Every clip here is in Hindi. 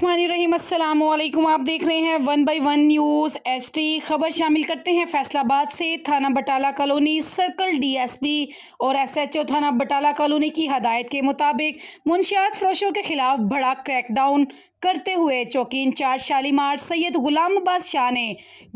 बिस्मिल्लाहिर्रहमानिर्रहीम। अस्सलाम वालेकुम। आप देख रहे हैं 1 बाय 1 न्यूज़ HD। खबर शामिल करते हैं फैसलाबाद से। थाना बटाला कॉलोनी सर्कल DSP और SHO थाना बटाला कॉलोनी की हदायत के मुताबिक मुंशियात फरोशों के खिलाफ बड़ा क्रैकडाउन करते हुए चौकी इंचार्ज शालीमार सैयद गुलाम अब्बास शाह ने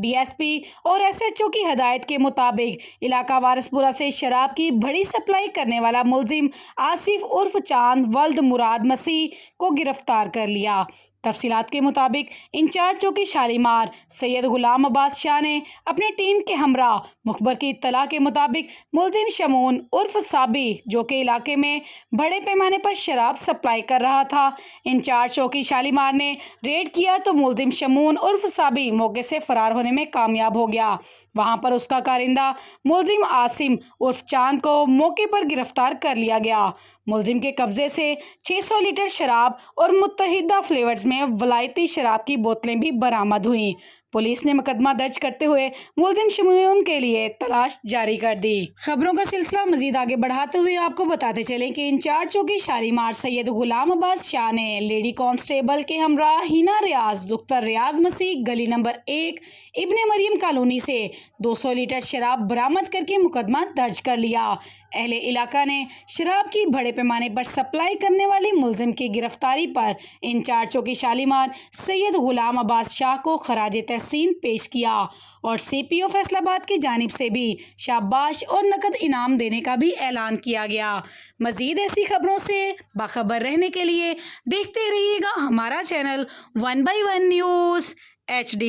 DSP और SHO की हदायत के मुताबिक इलाका वारिसपुरा से शराब की बड़ी सप्लाई करने वाला मुलजिम आसिफ उर्फ चांद वल्द मुराद मसीह को गिरफ्तार कर लिया। तफसीलात के मुताबिक इंचार्ज चौकी शालीमार सैयद गुलाम अब्बास शाह ने अपनी टीम के हमरा मुखबर की इत्तला के मुताबिक मुलजिम शमून उर्फ साबी जो कि इलाके में बड़े पैमाने पर शराब सप्लाई कर रहा था, इंचार्ज चौकी शालीमार ने रेड किया तो मुलजिम शमून उर्फ साबी मौके से फरार होने में कामयाब हो गया। वहां पर उसका कारिंदा मुलजिम आसिम उर्फ चांद को मौके पर गिरफ्तार कर लिया गया। मुलजिम के कब्जे से 600 लीटर शराब और मुत्तहिदा फ्लेवर्स में वलायती शराब की बोतलें भी बरामद हुई। पुलिस ने मुकदमा दर्ज करते हुए मुलजिम शमून के लिए तलाश जारी कर दी। खबरों का सिलसिला मजीद आगे बढ़ाते हुए आपको बताते चलें कि इंचार्ज चौकी शालीमार सैयद गुलाम अब्बास शाह ने लेडी कांस्टेबल के हमरा हिना रियाज दुख्तर रियाज मसीह गली नंबर 1 इब्ने मरियम कॉलोनी से 200 लीटर शराब बरामद करके मुकदमा दर्ज कर लिया। अहले इलाका ने शराब की बड़े पैमाने पर सप्लाई करने वाली मुलजिम की गिरफ्तारी पर इंचार्ज चौकी शालीमार सैयद गुलाम अब्बास शाह को खराज तहसीन पेश किया और CPO फैसलाबाद की जानिब से भी शाबाश और नकद इनाम देने का भी ऐलान किया गया। मजीद ऐसी खबरों से बाखबर रहने के लिए देखते रहिएगा हमारा चैनल 1 बाय 1 न्यूज़ HD।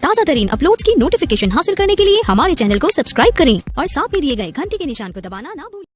ताज़ा तरीन अपलोड्स की नोटिफिकेशन हासिल करने के लिए हमारे चैनल को सब्सक्राइब करें और साथ में दिए गए घंटी के निशान को दबाना ना भूलें।